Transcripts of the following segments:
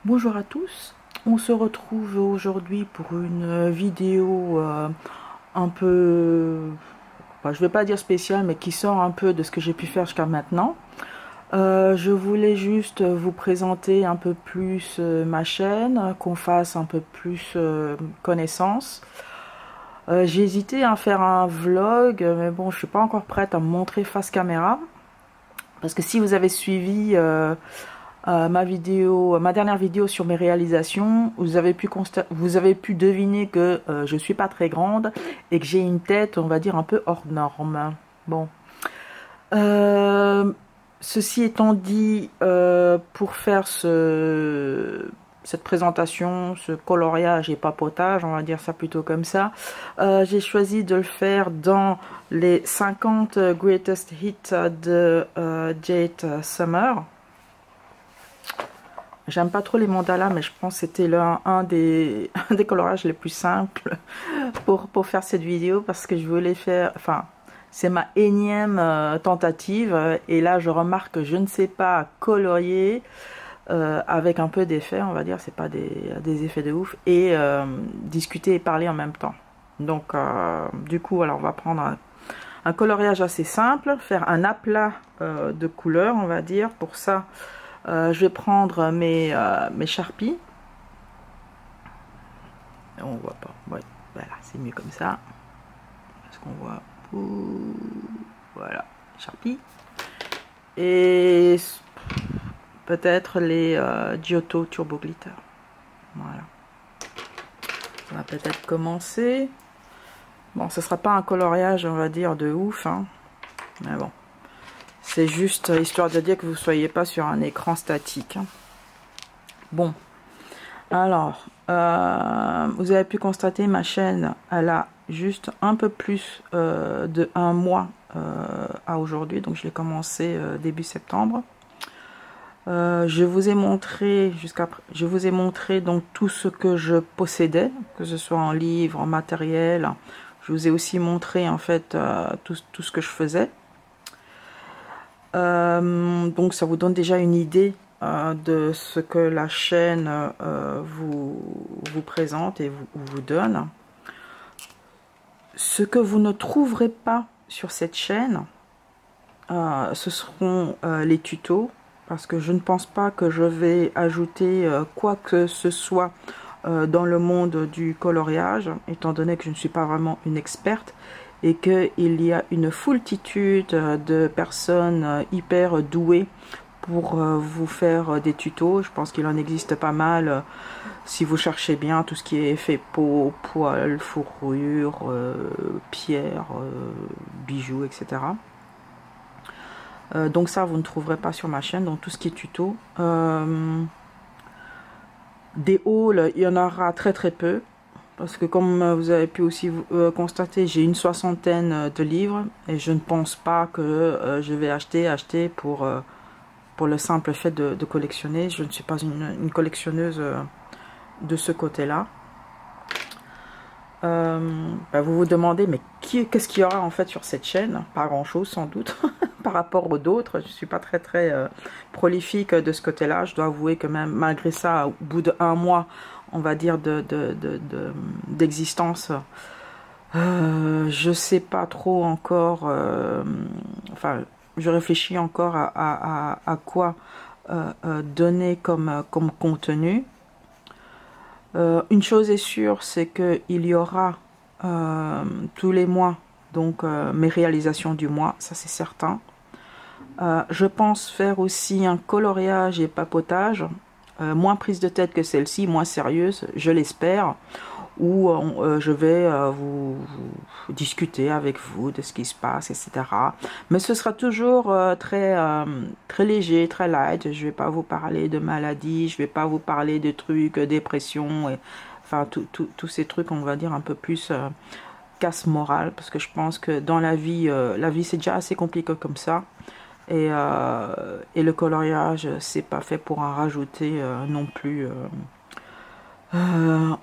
Bonjour à tous, on se retrouve aujourd'hui pour une vidéo un peu, je ne vais pas dire spéciale, mais qui sort un peu de ce que j'ai pu faire jusqu'à maintenant. Je voulais juste vous présenter un peu plus ma chaîne, qu'on fasse un peu plus connaissance. J'ai hésité à faire un vlog, mais bon, je ne suis pas encore prête à me montrer face caméra. Parce que si vous avez suivi ma dernière vidéo sur mes réalisations, vous avez pu deviner que je suis pas très grande et que j'ai une tête, on va dire, un peu hors norme. Bon. Ceci étant dit, pour faire cette présentation, ce coloriage et papotage, on va dire ça plutôt comme ça, j'ai choisi de le faire dans les 50 greatest hits de Jade Summer. J'aime pas trop les mandalas, mais je pense que c'était un des colorages les plus simples pour faire cette vidéo, parce que je voulais faire, enfin, c'est ma énième tentative, et là je remarque que je ne sais pas colorier avec un peu d'effet, on va dire, c'est pas des effets de ouf, et discuter et parler en même temps. Donc du coup, alors on va prendre un coloriage assez simple, faire un aplat de couleurs, on va dire. Pour ça, je vais prendre mes Sharpies. On voit pas. Ouais, voilà, c'est mieux comme ça. Parce qu'on voit. Voilà, Sharpie. Et peut-être les Giotto Turbo Glitter. Voilà. On va peut-être commencer. Bon, ce sera pas un coloriage, on va dire, de ouf, hein. Mais bon. C'est juste histoire de dire que vous ne soyez pas sur un écran statique. Bon, alors, vous avez pu constater, ma chaîne, elle a juste un peu plus de 1 mois à aujourd'hui. Donc, je l'ai commencé début septembre. Je vous ai montré donc tout ce que je possédais, que ce soit en livre, en matériel. Je vous ai aussi montré en fait tout ce que je faisais. Donc ça vous donne déjà une idée de ce que la chaîne vous présente et vous donne. Ce que vous ne trouverez pas sur cette chaîne, ce seront les tutos, parce que je ne pense pas que je vais ajouter quoi que ce soit dans le monde du coloriage, étant donné que je ne suis pas vraiment une experte, et qu'il y a une foultitude de personnes hyper douées pour vous faire des tutos. Je pense qu'il en existe pas mal si vous cherchez bien tout ce qui est effet peau, poils, fourrure, pierre, bijoux, etc. Donc ça, vous ne trouverez pas sur ma chaîne, donc tout ce qui est tuto. Des hauls, il y en aura très peu. Parce que comme vous avez pu aussi constater, j'ai une 60aine de livres et je ne pense pas que je vais acheter pour le simple fait de collectionner. Je ne suis pas une collectionneuse de ce côté-là. Vous vous demandez, mais qu'est-ce qu'il y aura en fait sur cette chaîne? Pas grand-chose sans doute par rapport aux d'autres. Je ne suis pas très prolifique de ce côté-là. Je dois avouer que même malgré ça, au bout d'1 mois, on va dire d'existence, je sais pas trop encore, enfin je réfléchis encore à quoi donner comme contenu. Une chose est sûre, c'est qu'il y aura tous les mois donc mes réalisations du mois, ça c'est certain. Je pense faire aussi un coloriage et papotage, moins prise de tête que celle-ci, moins sérieuse, je l'espère, où je vais vous discuter avec vous de ce qui se passe, etc. Mais ce sera toujours très léger, très light. Je vais pas vous parler de maladies, je vais pas vous parler de trucs, dépression, et, enfin tous ces trucs, on va dire un peu plus casse morale, parce que je pense que dans la vie c'est déjà assez compliqué comme ça. Et le coloriage, c'est pas fait pour en rajouter non plus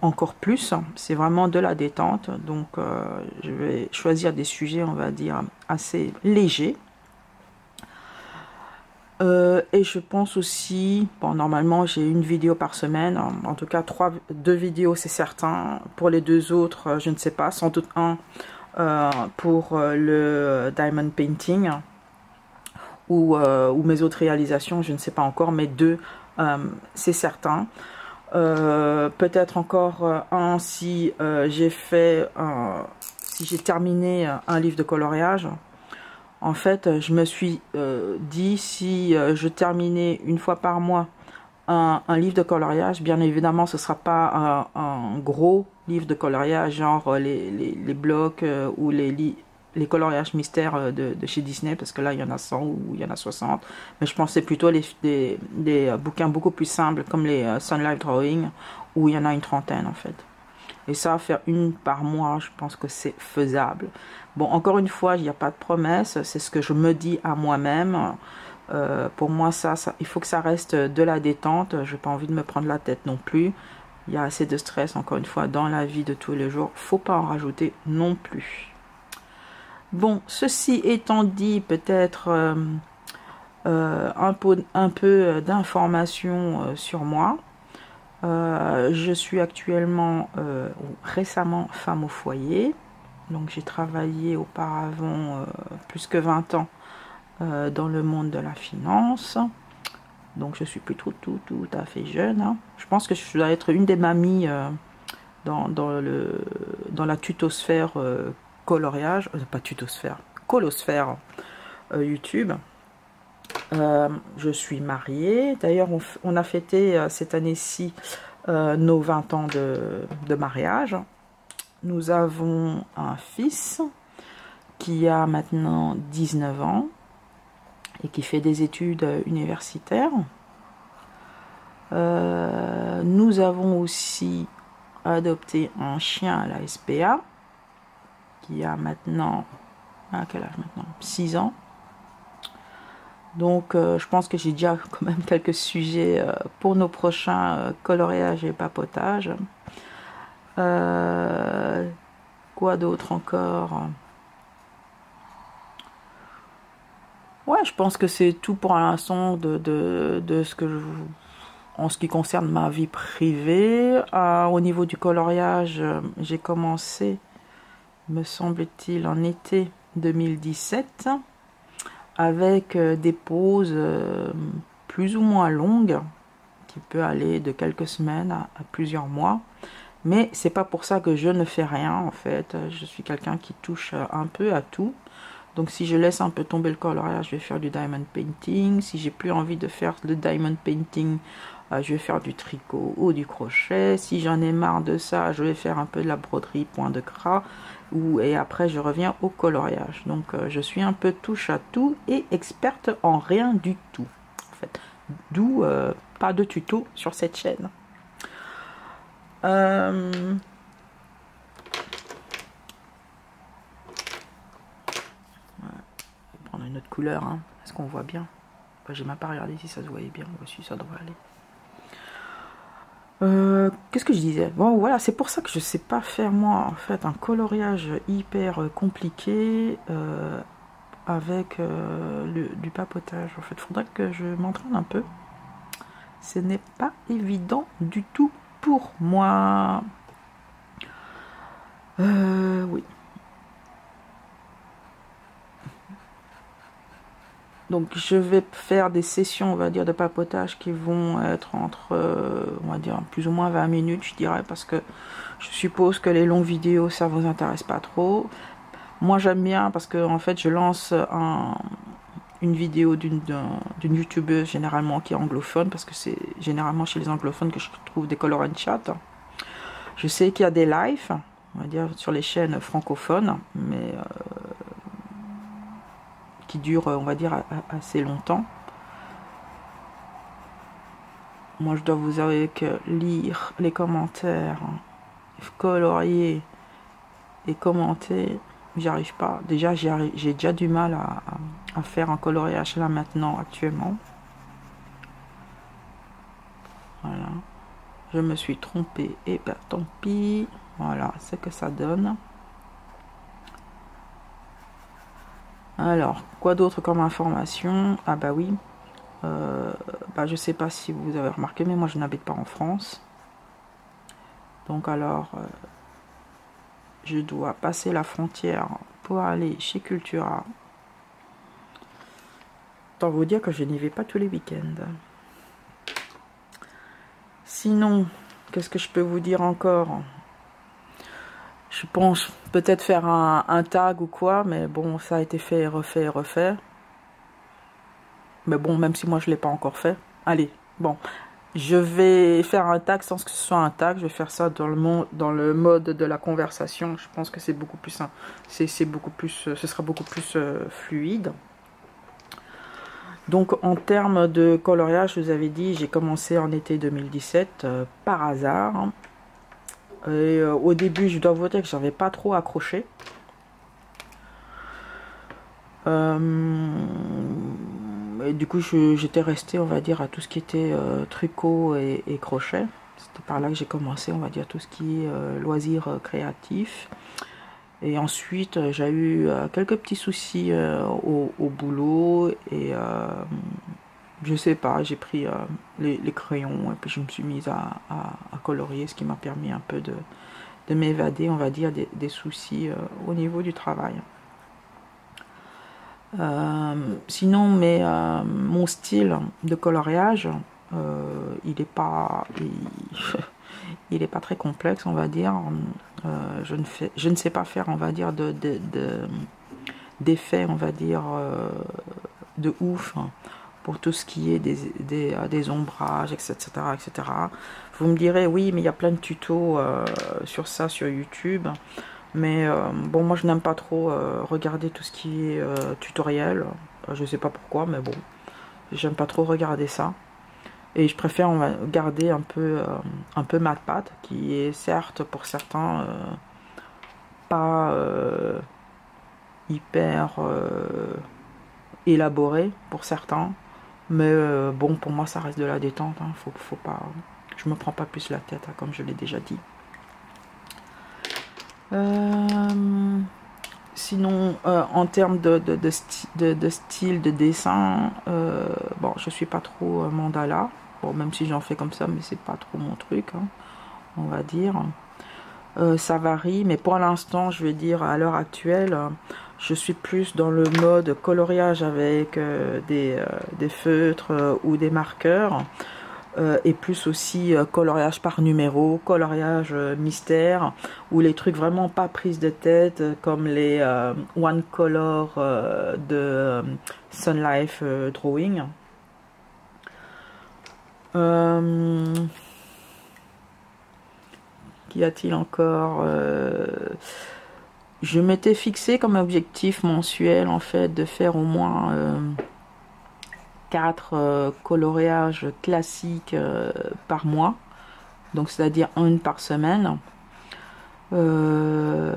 encore plus. C'est vraiment de la détente. Donc je vais choisir des sujets, on va dire, assez légers. Et je pense aussi, bon, normalement j'ai une vidéo par semaine, en tout cas deux vidéos c'est certain. Pour les deux autres, je ne sais pas, sans doute un pour le diamond painting ou mes autres réalisations, je ne sais pas encore, mais deux c'est certain. Peut-être encore un si si j'ai terminé un livre de coloriage. En fait, je me suis dit, si je terminais une fois par mois un livre de coloriage, bien évidemment, ce ne sera pas un gros livre de coloriage, genre les blocs ou les coloriages mystères de chez Disney, parce que là, il y en a 100 ou il y en a 60. Mais je pensais plutôt des bouquins beaucoup plus simples, comme les Sun Life Drawing, où il y en a une trentaine, en fait. Et ça, faire une par mois, je pense que c'est faisable. Bon, encore une fois, il n'y a pas de promesse. C'est ce que je me dis à moi-même. Pour moi, il faut que ça reste de la détente. Je n'ai pas envie de me prendre la tête non plus. Il y a assez de stress, encore une fois, dans la vie de tous les jours. Faut pas en rajouter non plus. Bon, ceci étant dit, peut-être un peu d'informations sur moi. Je suis actuellement récemment femme au foyer, donc j'ai travaillé auparavant plus que 20 ans dans le monde de la finance, donc je suis plutôt tout à fait jeune, hein. Je pense que je dois être une des mamies dans la tutosphère coloriage, pas tutosphère, colosphère YouTube. Je suis mariée. D'ailleurs, on a fêté cette année-ci nos 20 ans de mariage. Nous avons un fils qui a maintenant 19 ans et qui fait des études universitaires. Nous avons aussi adopté un chien à la SPA qui a maintenant, à quel âge maintenant? 6 ans. Donc je pense que j'ai déjà quand même quelques sujets pour nos prochains coloriages et papotages. Quoi d'autre encore? Ouais, je pense que c'est tout pour l'instant de ce que en ce qui concerne ma vie privée. Au niveau du coloriage, j'ai commencé, me semble-t-il, en été 2017. Avec des pauses plus ou moins longues, qui peut aller de quelques semaines à plusieurs mois. Mais c'est pas pour ça que je ne fais rien, en fait. Je suis quelqu'un qui touche un peu à tout. Donc si je laisse un peu tomber le coloriage, je vais faire du diamond painting. Si j'ai plus envie de faire le diamond painting, je vais faire du tricot ou du crochet. Si j'en ai marre de ça, je vais faire un peu de la broderie point de gras. Et après je reviens au coloriage. Donc je suis un peu touche à tout et experte en rien du tout, en fait. D'où pas de tuto sur cette chaîne. Je vais prendre une autre couleur, hein. Est-ce qu'on voit bien? J'ai même pas regardé si ça se voyait bien. Aussi, ça devrait aller. Qu'est-ce que je disais? Bon, voilà, c'est pour ça que je sais pas faire, moi, en fait, un coloriage hyper compliqué avec du papotage. En fait, il faudrait que je m'entraîne un peu. Ce n'est pas évident du tout pour moi. Oui. Donc je vais faire des sessions, on va dire, de papotage qui vont être entre, on va dire, plus ou moins 20 minutes, je dirais, parce que je suppose que les longues vidéos, ça vous intéresse pas trop. Moi, j'aime bien parce que, en fait, je lance une vidéo d'une youtubeuse, généralement, qui est anglophone, parce que c'est généralement chez les anglophones que je trouve des color and chat. Je sais qu'il y a des lives, on va dire, sur les chaînes francophones, mais qui dure, on va dire, assez longtemps. Moi, je dois vous avouer que lire les commentaires, colorier et commenter, j'y arrive pas. Déjà, j'ai déjà du mal à faire un coloriage là maintenant, actuellement. Voilà. Je me suis trompée, et ben tant pis. Voilà, c'est que ça donne. Alors, quoi d'autre comme information? Ah bah oui, je sais pas si vous avez remarqué, mais moi je n'habite pas en France. Donc alors, je dois passer la frontière pour aller chez Cultura. Autant vous dire que je n'y vais pas tous les week-ends. Sinon, qu'est-ce que je peux vous dire encore? Je pense peut-être faire un tag ou quoi, mais bon, ça a été fait, refait, refait. Mais bon, même si moi je ne l'ai pas encore fait. Allez, bon, je vais faire un tag sans que ce soit un tag. Je vais faire ça dans le mode de la conversation. Je pense que c'est beaucoup plus simple. C'est beaucoup plus, ce sera beaucoup plus fluide. Donc en termes de coloriage, je vous avais dit, j'ai commencé en été 2017 par hasard. Et au début, je dois vous dire que j'avais pas trop accroché. Et du coup, j'étais restée, on va dire, à tout ce qui était tricot et crochet. C'était par là que j'ai commencé, on va dire, tout ce qui est loisirs créatifs. Et ensuite, j'ai eu quelques petits soucis au boulot. Et je sais pas, j'ai pris les crayons et puis je me suis mise à colorier, ce qui m'a permis un peu de m'évader, on va dire, des soucis au niveau du travail. Sinon, mon style de coloriage, il n'est pas, il est pas très complexe, on va dire. Je ne sais pas faire, on va dire, d'effets, on va dire, de ouf pour tout ce qui est des ombrages, etc., etc. Vous me direz, oui, mais il y a plein de tutos sur ça, sur YouTube. Mais bon, moi je n'aime pas trop regarder tout ce qui est tutoriel. Je sais pas pourquoi, mais bon, j'aime pas trop regarder ça. Et je préfère garder un peu ma patte, qui est certes pour certains pas hyper élaboré pour certains. Mais bon, pour moi ça reste de la détente. Hein. Faut pas, je me prends pas plus la tête, hein, comme je l'ai déjà dit. Sinon, en termes de style de dessin, bon, je suis pas trop mandala. Bon, même si j'en fais comme ça, mais c'est pas trop mon truc, hein, on va dire. Ça varie, mais pour l'instant, je vais dire à l'heure actuelle, je suis plus dans le mode coloriage avec des feutres ou des marqueurs. Et plus aussi coloriage par numéro, coloriage mystère, ou les trucs vraiment pas prises de tête, comme les One Color de Sun Life Drawing. Qu'y a-t-il encore? Je m'étais fixé comme objectif mensuel, en fait, de faire au moins 4 coloriages classiques par mois, donc c'est-à-dire une par semaine. Je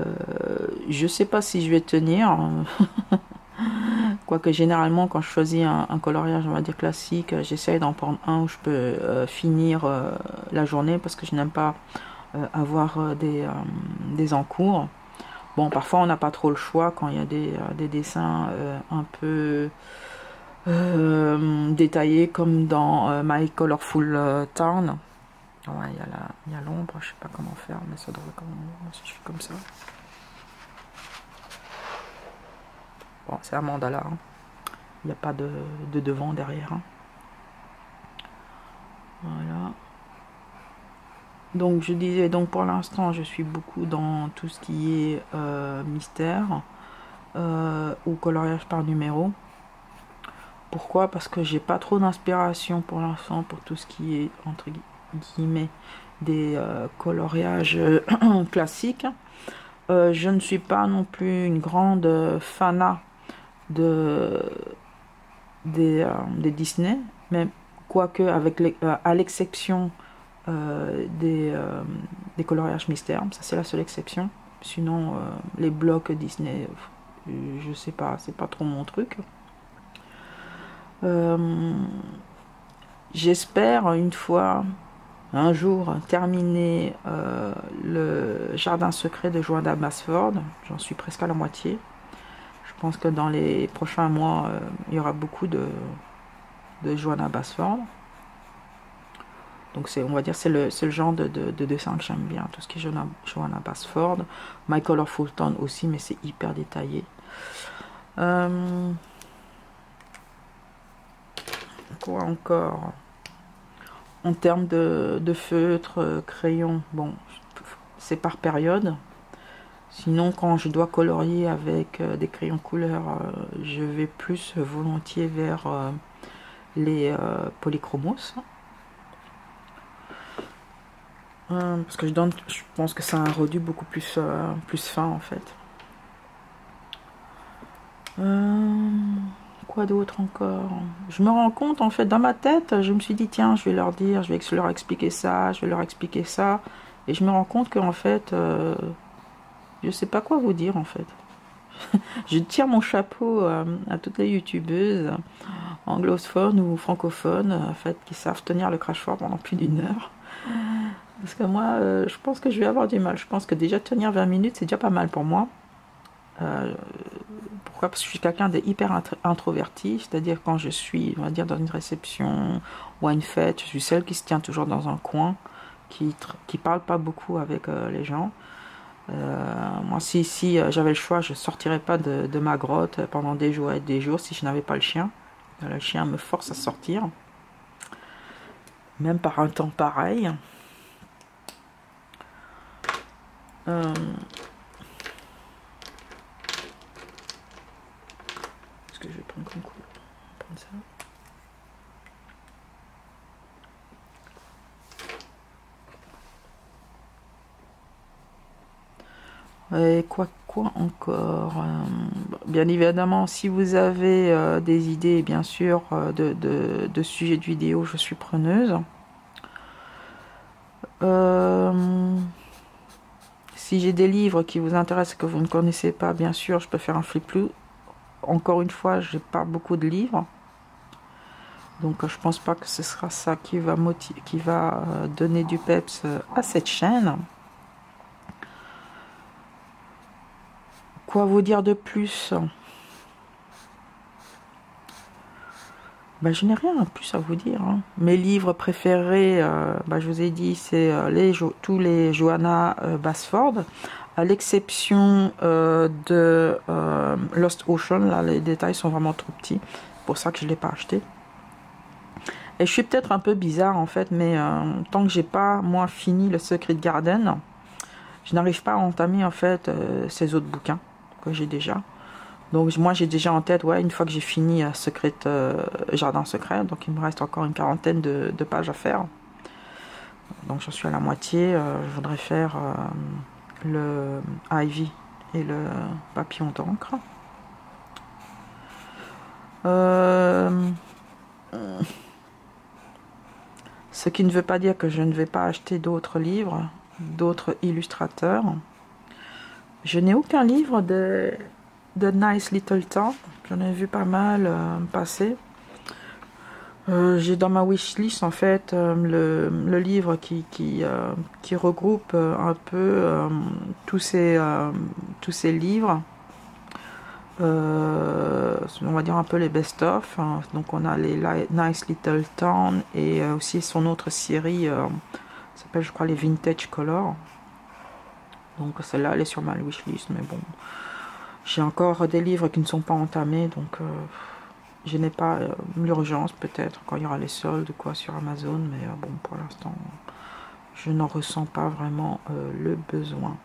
sais pas si je vais tenir, quoique généralement quand je choisis un coloriage, on va dire classique, j'essaye d'en prendre un où je peux finir la journée, parce que je n'aime pas avoir des encours. Bon, parfois on n'a pas trop le choix quand il y a des dessins un peu détaillé, comme dans My Colorful Town. Ouais, il y a l'ombre, je sais pas comment faire, mais ça devrait quand même, si je fais comme ça. Bon, c'est un mandala, hein. Il n'y a pas de devant derrière, hein. Voilà. Donc je disais, donc pour l'instant je suis beaucoup dans tout ce qui est mystère ou coloriage par numéro. Pourquoi? Parce que j'ai pas trop d'inspiration pour l'instant pour tout ce qui est entre guillemets des coloriages classiques. Je ne suis pas non plus une grande fanat des Disney, mais quoique avec à l'exception des coloriages mystères, ça c'est la seule exception. Sinon les blocs Disney, je sais pas, c'est pas trop mon truc. J'espère une fois, un jour, terminer le jardin secret de Joanna Basford. J'en suis presque à la moitié. Je pense que dans les prochains mois, il y aura beaucoup de de Johanna Basford. Donc on va dire c'est le genre de dessin que j'aime bien, tout ce qui est Johanna Basford. Michael of Fulton aussi, mais c'est hyper détaillé. Quoi encore? En termes de feutre, crayon, bon, c'est par période. Sinon, quand je dois colorier avec des crayons couleur, je vais plus volontiers vers les polychromos. Parce que je pense que c'est un rendu beaucoup plus fin en fait. Quoi d'autre encore? Je me rends compte en fait, dans ma tête, je me suis dit tiens, je vais leur dire, je vais leur expliquer ça, je vais leur expliquer ça. Et je me rends compte qu'en fait, je sais pas quoi vous dire en fait. Je tire mon chapeau à toutes les youtubeuses anglophones ou francophones en fait, qui savent tenir le crachoir pendant plus d'une heure. Parce que moi, je pense que je vais avoir du mal. Je pense que déjà tenir 20 minutes, c'est déjà pas mal pour moi. Pourquoi? Parce que je suis quelqu'un d'hyper introverti. C'est-à-dire quand je suis, on va dire, dans une réception ou à une fête, je suis celle qui se tient toujours dans un coin, qui parle pas beaucoup avec les gens. Moi, si j'avais le choix, je sortirais pas de ma grotte pendant des jours et des jours si je n'avais pas le chien. Le chien me force à sortir. Même par un temps pareil. Est-ce que je vais prendre comme coup? Prendre ça. Et quoi encore? Bien évidemment, si vous avez des idées, bien sûr, de sujets de vidéo, je suis preneuse. Si j'ai des livres qui vous intéressent et que vous ne connaissez pas, bien sûr, je peux faire un flip-through. Encore une fois, j'ai pas beaucoup de livres. Donc je pense pas que ce sera ça qui va donner du peps à cette chaîne. Quoi vous dire de plus? Ben, je n'ai rien de plus à vous dire. Hein. Mes livres préférés, je vous ai dit, c'est tous les Johanna Basford, à l'exception de Lost Ocean. Là, les détails sont vraiment trop petits. C'est pour ça que je ne l'ai pas acheté. Et je suis peut-être un peu bizarre en fait, mais tant que j'ai pas moi fini le Secret Garden, je n'arrive pas à entamer en fait ces autres bouquins que j'ai déjà. Donc moi j'ai déjà en tête, ouais, une fois que j'ai fini Jardin Secret, donc il me reste encore une quarantaine de pages à faire. Donc j'en suis à la moitié. Je voudrais faire le Ivy et le Papillon d'encre. Ce qui ne veut pas dire que je ne vais pas acheter d'autres livres, d'autres illustrateurs. Je n'ai aucun livre de Nice Little Town. J'en ai vu pas mal passer. J'ai dans ma wishlist en fait le livre qui regroupe un peu tous ces livres. On va dire un peu les best-of. Hein. Donc on a les Nice Little Town et aussi son autre série s'appelle je crois les Vintage Color. Donc celle-là elle est sur ma wishlist, mais bon, j'ai encore des livres qui ne sont pas entamés, donc je n'ai pas l'urgence, peut-être quand il y aura les soldes quoi sur Amazon, mais bon, pour l'instant je n'en ressens pas vraiment le besoin.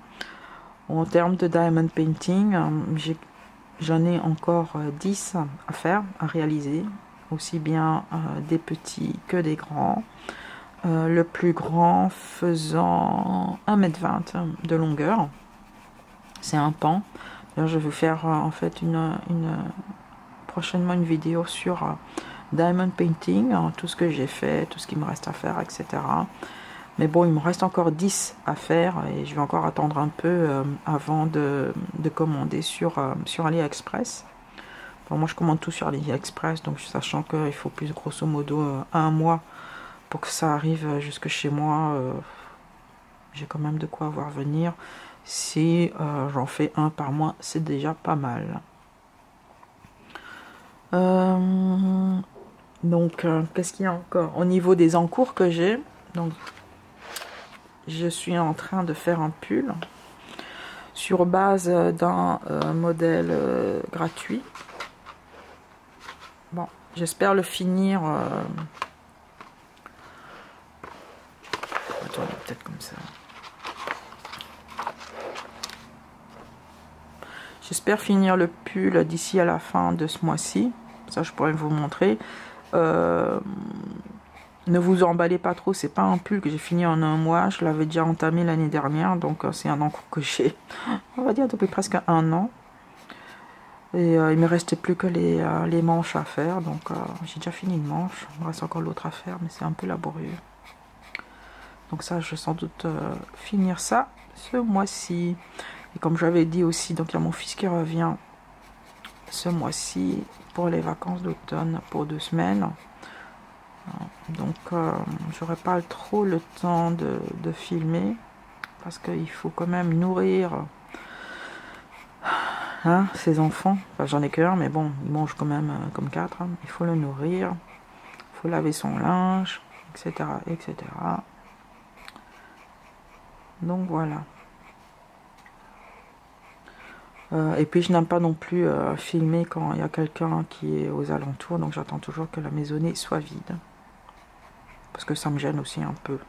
En termes de diamond painting, j'en ai encore 10 à faire, à réaliser, aussi bien des petits que des grands. Le plus grand faisant 1,20 m de longueur. C'est un pan. D'ailleurs, je vais vous faire en fait prochainement une vidéo sur diamond painting, hein, tout ce que j'ai fait, tout ce qui me reste à faire, etc. Mais bon, il me reste encore 10 à faire et je vais encore attendre un peu avant de commander sur AliExpress. Bon, moi, je commande tout sur AliExpress, donc sachant qu'il faut plus grosso modo un mois pour que ça arrive jusque chez moi. J'ai quand même de quoi voir venir. Si j'en fais un par mois, c'est déjà pas mal. Donc, qu'est-ce qu'il y a encore? Au niveau des encours que j'ai, donc, je suis en train de faire un pull sur base d'un modèle gratuit. Bon, j'espère le finir. Attends, peut-être comme ça. J'espère finir le pull d'ici à la fin de ce mois-ci. Ça, je pourrais vous montrer. Ne vous emballez pas trop, c'est pas un pull que j'ai fini en un mois, je l'avais déjà entamé l'année dernière, donc c'est un encours que j'ai, on va dire, depuis presque un an. Et il me restait plus que les manches à faire, donc j'ai déjà fini une manche, il me reste encore l'autre à faire, mais c'est un peu laborieux. Donc ça, je vais sans doute finir ça ce mois-ci. Et comme j'avais dit aussi, donc il y a mon fils qui revient ce mois-ci pour les vacances d'automne pour 2 semaines. Donc j'aurai pas trop le temps de filmer parce qu'il faut quand même nourrir ses enfants. Enfin, j'en ai qu'un, mais bon, il mange quand même comme 4. Il faut le nourrir, il faut laver son linge, etc., etc. Donc voilà. Et puis je n'aime pas non plus filmer quand il y a quelqu'un qui est aux alentours, donc j'attends toujours que la maisonnée soit vide. Parce que ça me gêne aussi un peu.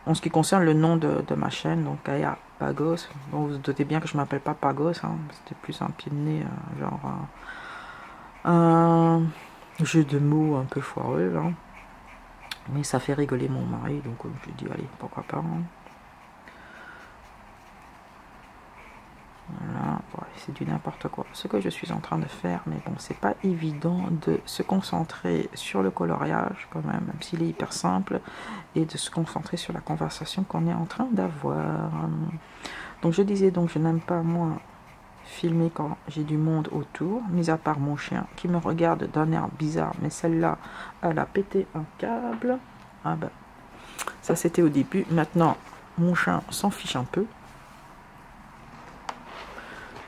En ce qui concerne le nom de ma chaîne, donc Gaia Pagos, bon, vous vous doutez bien que je ne m'appelle pas Pagos, c'était plus un pied de nez, genre un jeu de mots un peu foireux, hein. Mais ça fait rigoler mon mari, donc je lui dis allez, pourquoi pas. Voilà, ouais, c'est du n'importe quoi ce que je suis en train de faire, mais bon, c'est pas évident de se concentrer sur le coloriage quand même s'il est hyper simple, et de se concentrer sur la conversation qu'on est en train d'avoir. Donc je disais, donc je n'aime pas moi filmer quand j'ai du monde autour, mis à part mon chien qui me regarde d'un air bizarre, mais celle-là, elle a pété un câble. Ah ben, ça c'était au début, maintenant mon chien s'en fiche un peu.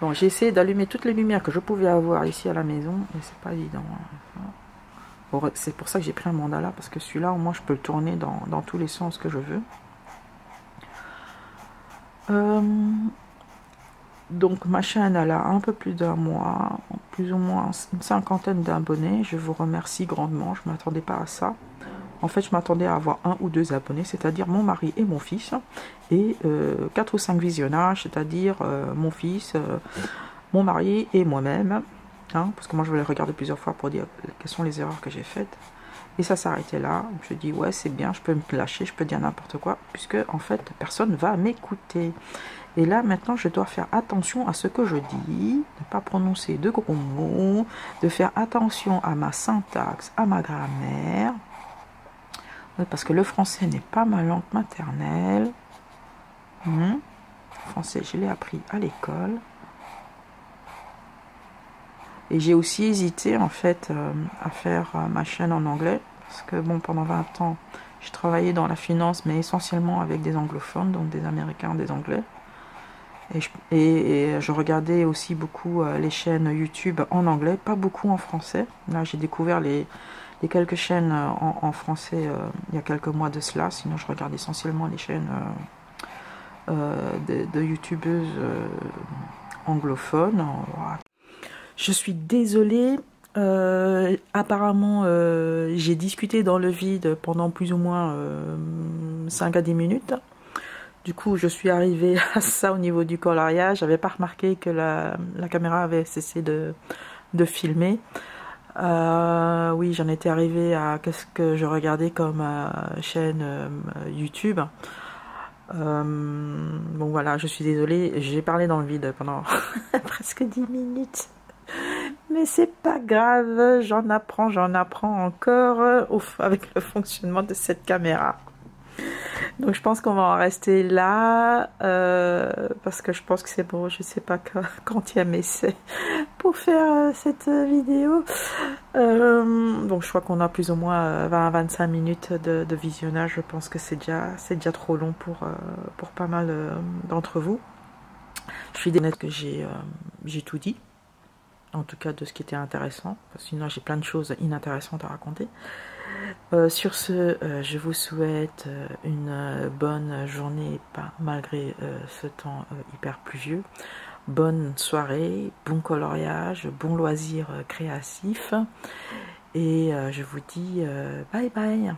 Bon, j'ai essayé d'allumer toutes les lumières que je pouvais avoir ici à la maison, mais c'est pas évident. Bon, c'est pour ça que j'ai pris un mandala, parce que celui-là, au moins, je peux le tourner dans tous les sens que je veux. Donc, ma chaîne, elle a un peu plus d'1 mois, plus ou moins une 50aine d'abonnés. Je vous remercie grandement, je ne m'attendais pas à ça. En fait, je m'attendais à avoir 1 ou 2 abonnés, c'est-à-dire mon mari et mon fils, et 4 ou 5 visionnages, c'est-à-dire mon fils, mon mari et moi-même, parce que moi je vais les regarder plusieurs fois pour dire quelles sont les erreurs que j'ai faites. Et ça s'arrêtait là. Je dis ouais, c'est bien, je peux me lâcher, je peux dire n'importe quoi, puisque en fait personne va m'écouter. Et là maintenant je dois faire attention à ce que je dis, ne pas prononcer de gros mots, de faire attention à ma syntaxe, à ma grammaire. Parce que le français n'est pas ma langue maternelle. Le français, je l'ai appris à l'école. Et j'ai aussi hésité, en fait, à faire ma chaîne en anglais. Parce que, bon, pendant 20 ans, j'ai travaillé dans la finance, mais essentiellement avec des anglophones, donc des Américains, des Anglais. Et je regardais aussi beaucoup les chaînes YouTube en anglais, pas beaucoup en français. Là, j'ai découvert les quelques chaînes en français il y a quelques mois de cela, sinon je regarde essentiellement les chaînes de youtubeuses anglophones. Je suis désolée, apparemment j'ai discuté dans le vide pendant plus ou moins 5 à 10 minutes. Du coup, je suis arrivée à ça au niveau du coloriage. J'avais pas remarqué que la caméra avait cessé de filmer. Oui, j'en étais arrivée à qu'est-ce que je regardais comme chaîne YouTube. Bon voilà, je suis désolée, j'ai parlé dans le vide pendant presque 10 minutes. Mais c'est pas grave, j'en apprends encore avec le fonctionnement de cette caméra. Donc je pense qu'on va en rester là, parce que je pense que c'est bon, je sais pas quand il y a mes essais pour faire cette vidéo. Donc je crois qu'on a plus ou moins 20 à 25 minutes de visionnage, je pense que c'est déjà trop long pour pas mal d'entre vous. Je suis honnête que j'ai tout dit. en tout cas de ce qui était intéressant, parce que sinon j'ai plein de choses inintéressantes à raconter. Sur ce, je vous souhaite une bonne journée, malgré ce temps hyper pluvieux. Bonne soirée, bon coloriage, bon loisir créatif. Et je vous dis bye bye.